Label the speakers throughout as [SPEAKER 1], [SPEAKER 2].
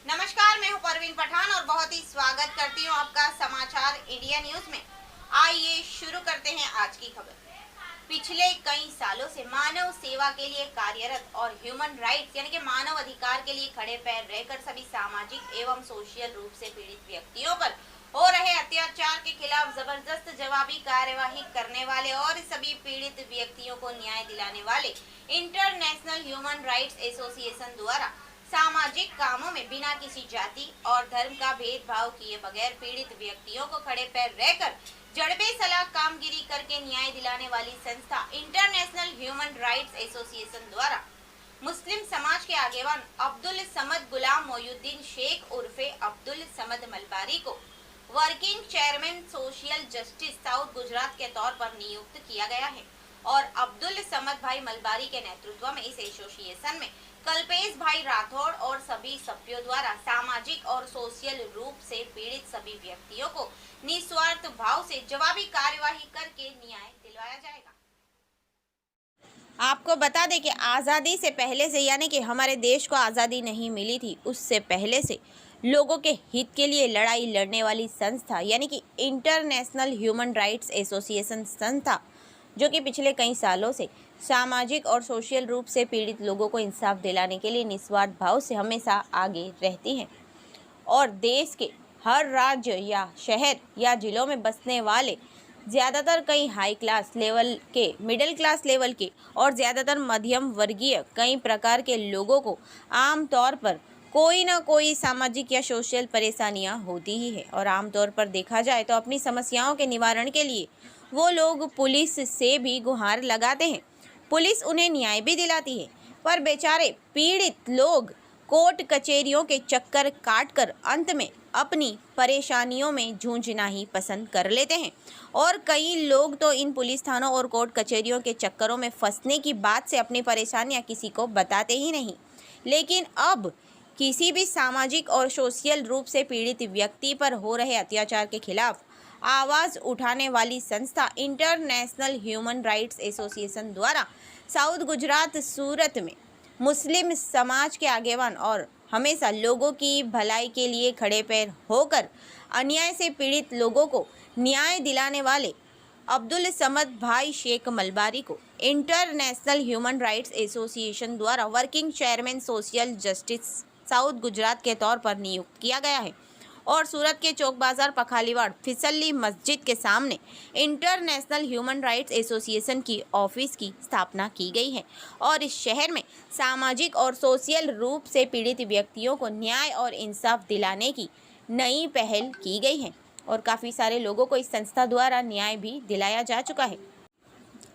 [SPEAKER 1] नमस्कार, मैं हूं परवीन पठान और बहुत ही स्वागत करती हूं आपका समाचार इंडिया न्यूज में। आइए शुरू करते हैं आज की खबर। पिछले कई सालों से मानव सेवा के लिए कार्यरत और ह्यूमन राइट्स यानी कि मानव अधिकार के लिए खड़े पैर रहकर सभी सामाजिक एवं सोशल रूप से पीड़ित व्यक्तियों पर हो रहे अत्याचार के खिलाफ जबरदस्त जवाबी कार्यवाही करने वाले और सभी पीड़ित व्यक्तियों को न्याय दिलाने वाले इंटरनेशनल ह्यूमन राइट्स एसोसिएशन द्वारा सामाजिक कामों में बिना किसी जाति और धर्म का भेदभाव किए बगैर पीड़ित व्यक्तियों को खड़े पैर रहकर जड़बे सलाह कामगिरी करके न्याय दिलाने वाली संस्था इंटरनेशनल ह्यूमन राइट्स एसोसिएशन द्वारा मुस्लिम समाज के आगेवान अब्दुल समद गुलाम मोयुद्दीन शेख उर्फे अब्दुल समद मलबारी को working chairman social justice south Gujarat के तौर पर नियुक्त किया गया है और अब्दुल समद भाई मलबारी के नेतृत्व में इस एसोसिएशन में कल्पेश भाई राठौड़ और सभी सभ्यों द्वारा सामाजिक और सोशल रूप से पीड़ित सभी व्यक्तियों को निस्वार्थ भाव से जवाबी कार्यवाही करके न्याय दिलवाया जाएगा। आपको बता दें कि आज़ादी से पहले से यानी कि हमारे देश को आज़ादी नहीं मिली थी, उससे पहले से लोगों के हित के लिए लड़ाई लड़ने वाली संस्था यानी कि इंटरनेशनल ह्यूमन राइट्स एसोसिएशन संस्था, जो कि पिछले कई सालों से सामाजिक और सोशल रूप से पीड़ित लोगों को इंसाफ दिलाने के लिए निस्वार्थ भाव से हमेशा आगे रहती हैं और देश के हर राज्य या शहर या जिलों में बसने वाले ज़्यादातर कई हाई क्लास लेवल के, मिडिल क्लास लेवल के और ज़्यादातर मध्यम वर्गीय कई प्रकार के लोगों को आम तौर पर कोई ना कोई सामाजिक या सोशल परेशानियां होती ही है और आमतौर पर देखा जाए तो अपनी समस्याओं के निवारण के लिए वो लोग पुलिस से भी गुहार लगाते हैं। पुलिस उन्हें न्याय भी दिलाती है, पर बेचारे पीड़ित लोग कोर्ट कचहरियों के चक्कर काटकर अंत में अपनी परेशानियों में जूझना ही पसंद कर लेते हैं और कई लोग तो इन पुलिस थानों और कोर्ट कचहरियों के चक्करों में फंसने की बात से अपनी परेशानियां किसी को बताते ही नहीं। लेकिन अब किसी भी सामाजिक और सोशल रूप से पीड़ित व्यक्ति पर हो रहे अत्याचार के खिलाफ आवाज़ उठाने वाली संस्था इंटरनेशनल ह्यूमन राइट्स एसोसिएशन द्वारा साउथ गुजरात सूरत में मुस्लिम समाज के आगेवान और हमेशा लोगों की भलाई के लिए खड़े पैर होकर अन्याय से पीड़ित लोगों को न्याय दिलाने वाले अब्दुल समद भाई शेख मलबारी को इंटरनेशनल ह्यूमन राइट्स एसोसिएशन द्वारा working chairman social justice south Gujarat के तौर पर नियुक्त किया गया है और सूरत के चौक बाजार पखालीवाड़ फिसली मस्जिद के सामने इंटरनेशनल ह्यूमन राइट्स एसोसिएशन की ऑफिस की स्थापना की गई है और इस शहर में सामाजिक और सोशल रूप से पीड़ित व्यक्तियों को न्याय और इंसाफ दिलाने की नई पहल की गई है और काफ़ी सारे लोगों को इस संस्था द्वारा न्याय भी दिलाया जा चुका है।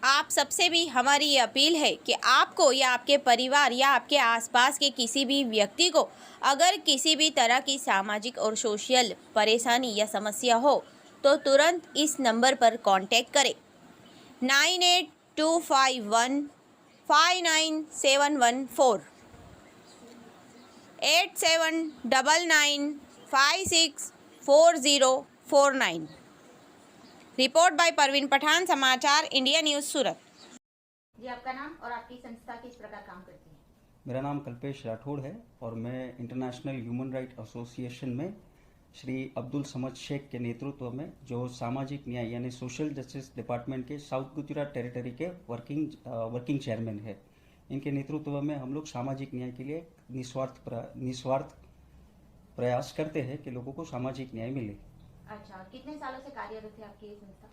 [SPEAKER 1] आप सबसे भी हमारी ये अपील है कि आपको या आपके परिवार या आपके आसपास के किसी भी व्यक्ति को अगर किसी भी तरह की सामाजिक और सोशल परेशानी या समस्या हो तो तुरंत इस नंबर पर कांटेक्ट करें 9825159714 8799564049। रिपोर्ट बाय परवीन पठान, समाचार इंडिया न्यूज सूरत। जी, आपका नाम और आपकी संस्था किस प्रकार काम करती है?
[SPEAKER 2] मेरा नाम कल्पेश राठौड़ है और मैं इंटरनेशनल ह्यूमन राइट एसोसिएशन में श्री अब्दुल समद शेख के नेतृत्व में, जो सामाजिक न्याय यानी सोशल जस्टिस डिपार्टमेंट के साउथ गुजरात टेरिटरी के वर्किंग चेयरमैन है। इनके नेतृत्व में हम लोग सामाजिक न्याय के लिए निस्वार्थ प्रयास करते हैं कि लोगों को सामाजिक न्याय मिले।
[SPEAKER 1] अच्छा, कितने सालों से कार्यरत है आपकी ये संस्था?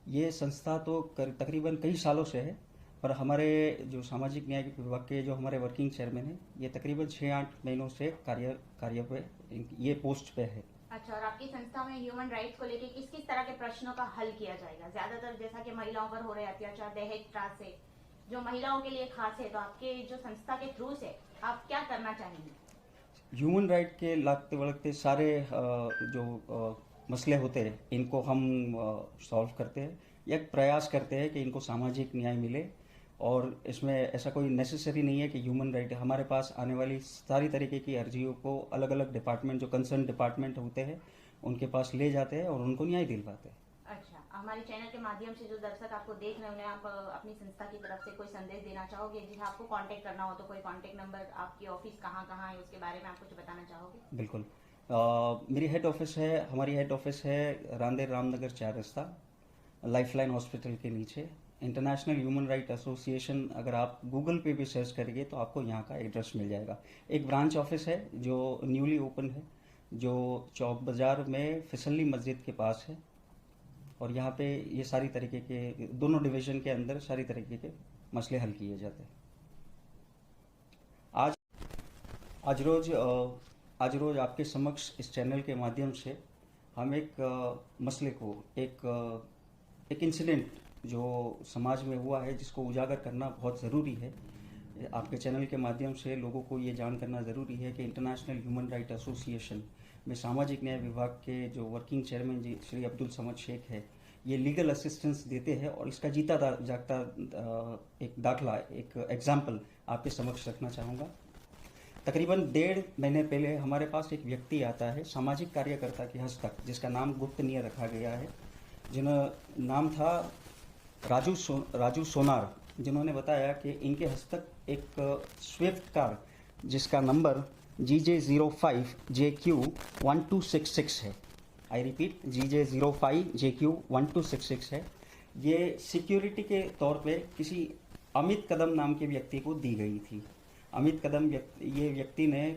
[SPEAKER 2] ये संस्था तो तकरीबन कई सालों से है, पर हमारे जो सामाजिक न्याय विभाग के जो हमारे वर्किंग चेयरमैन हैं, ये तकरीबन 6-8 महीनों से कार्य पे ये पोस्ट पे है।
[SPEAKER 1] अच्छा, और आपकी संस्था में ह्यूमन राइट्स को लेकर किस किस तरह के प्रश्नों का हल किया जाएगा? ज्यादातर जैसा कि महिलाओं पर हो रहे अत्याचार, दहेज त्रास जो महिलाओं के लिए खास है, तो आपके जो संस्था के थ्रू से आप क्या करना चाहेंगे?
[SPEAKER 2] ह्यूमन राइट के लागते वड़कते सारे जो मसले होते हैं, इनको हम सॉल्व करते हैं। एक प्रयास करते हैं कि इनको सामाजिक न्याय मिले और इसमें ऐसा कोई नेसेसरी नहीं है कि ह्यूमन राइट, हमारे पास आने वाली सारी तरीके की अर्जियों को अलग अलग डिपार्टमेंट, जो कंसर्न डिपार्टमेंट होते हैं, उनके पास ले जाते हैं और उनको न्याय दिलवाते हैं।
[SPEAKER 1] अच्छा, हमारे चैनल के माध्यम से जो दर्शक आपको देख रहे हैं उन्हें आप अपनी संस्था की तरफ से कोई संदेश देना चाहोगे? जिसे आपको कांटेक्ट करना हो तो कोई कांटेक्ट नंबर, आपकी ऑफिस कहाँ कहाँ है, उसके बारे में आप कुछ बताना चाहोगे?
[SPEAKER 2] बिल्कुल। मेरी हेड ऑफिस है, हमारी हेड ऑफिस है रांदेर रामनगर 4 रास्ता, लाइफलाइन हॉस्पिटल के नीचे। इंटरनेशनल ह्यूमन राइट एसोसिएशन अगर आप गूगल पे भी सर्च करेंगे तो आपको यहाँ का एड्रेस मिल जाएगा। एक ब्रांच ऑफिस है जो न्यूली ओपन है, जो चौक बाज़ार में फिसली मस्जिद के पास है, और यहाँ पे ये सारी तरीके के दोनों डिवीज़न के अंदर सारी तरीके के मसले हल किए जाते हैं। आज रोज़ आपके समक्ष इस चैनल के माध्यम से हम एक मसले को, एक इंसिडेंट जो समाज में हुआ है जिसको उजागर करना बहुत ज़रूरी है। आपके चैनल के माध्यम से लोगों को ये जान करना ज़रूरी है कि इंटरनेशनल ह्यूमन राइट एसोसिएशन में सामाजिक न्याय विभाग के जो वर्किंग चेयरमैन जी श्री अब्दुल समद शेख है, ये लीगल असिस्टेंस देते हैं, और इसका जीता जागता एक दाखला, एक एग्जाम्पल आपके समक्ष रखना चाहूँगा। तकरीबन 1.5 महीने पहले हमारे पास एक व्यक्ति आता है, सामाजिक कार्यकर्ता के हस्तक, जिसका नाम गुप्तनीय रखा गया है, नाम था राजू सोनार, जिन्होंने बताया कि इनके हस्तक एक स्विफ्ट कार जिसका नंबर GJ05JQ1266 है। आई रिपीट, GJ05JQ1266 है। ये सिक्योरिटी के तौर पे किसी अमित कदम नाम के व्यक्ति को दी गई थी। अमित कदम ये व्यक्ति ने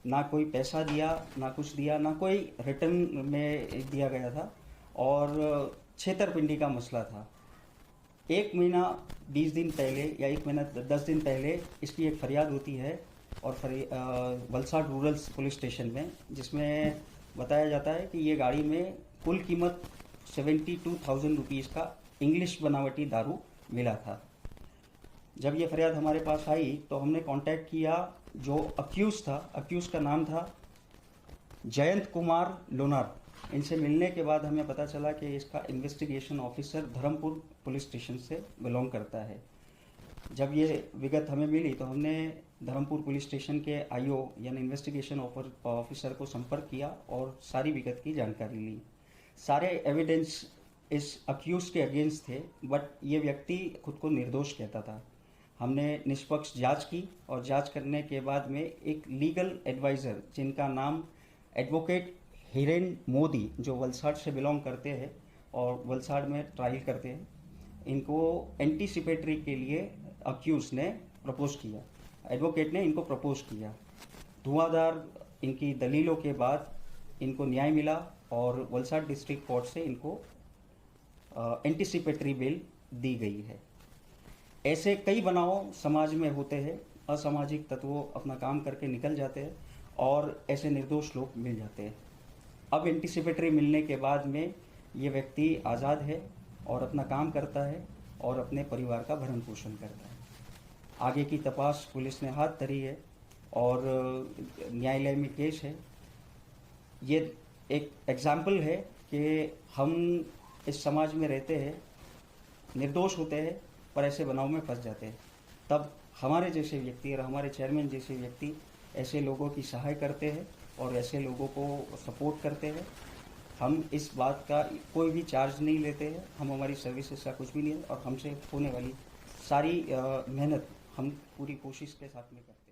[SPEAKER 2] ना कोई पैसा दिया, ना कुछ दिया, ना कोई रिटर्न में दिया गया था, और छेतरपिंडी का मसला था। 1 महीना 20 दिन पहले या 1 महीना 10 दिन पहले इसकी एक फरियाद होती है, और वलसाड रूरल पुलिस स्टेशन में, जिसमें बताया जाता है कि ये गाड़ी में कुल कीमत 72,000 रुपीज़ का इंग्लिश बनावटी दारू मिला था। जब ये फरियाद हमारे पास आई तो हमने कांटेक्ट किया जो अक्यूज़ था, अक्यूज़ का नाम था जयंत कुमार लोनार। इनसे मिलने के बाद हमें पता चला कि इसका investigation officer Dharampur police station से बिलोंग करता है। जब ये विगत हमें मिली तो हमने धर्मपुर पुलिस स्टेशन के आईओ यानी इन्वेस्टिगेशन ऑफिसर को संपर्क किया और सारी विगत की जानकारी ली। सारे एविडेंस इस अक्यूज़ के अगेंस्ट थे, बट ये व्यक्ति खुद को निर्दोष कहता था। हमने निष्पक्ष जांच की, और जांच करने के बाद में एक लीगल एडवाइज़र जिनका नाम एडवोकेट हिरेन मोदी, जो वलसाड से बिलोंग करते हैं और वलसाड में ट्रायल करते हैं, इनको एंटीसिपेटरी के लिए अक्यूज़ ने प्रपोज किया, एडवोकेट ने इनको प्रपोज किया। धुआंधार इनकी दलीलों के बाद इनको न्याय मिला, और वलसाड डिस्ट्रिक्ट कोर्ट से इनको एंटीसिपेटरी बेल दी गई है। ऐसे कई बनाव समाज में होते हैं, असामाजिक तत्वों अपना काम करके निकल जाते हैं, और ऐसे निर्दोष लोग मिल जाते हैं। अब एंटीसिपेटरी मिलने के बाद में ये व्यक्ति आज़ाद है और अपना काम करता है और अपने परिवार का भरण पोषण करता है। आगे की तपास पुलिस ने हाथ धरी है और न्यायालय में केस है। ये एक एग्जाम्पल है कि हम इस समाज में रहते हैं, निर्दोष होते हैं, पर ऐसे बनाव में फंस जाते हैं। तब हमारे जैसे व्यक्ति और हमारे चेयरमैन जैसे व्यक्ति ऐसे लोगों की सहाय करते हैं और ऐसे लोगों को सपोर्ट करते हैं। हम इस बात का कोई भी चार्ज नहीं लेते हैं, हम हमारी सर्विसेज का कुछ भी नहीं है, और हमसे होने वाली सारी मेहनत हम पूरी कोशिश के साथ में करते हैं।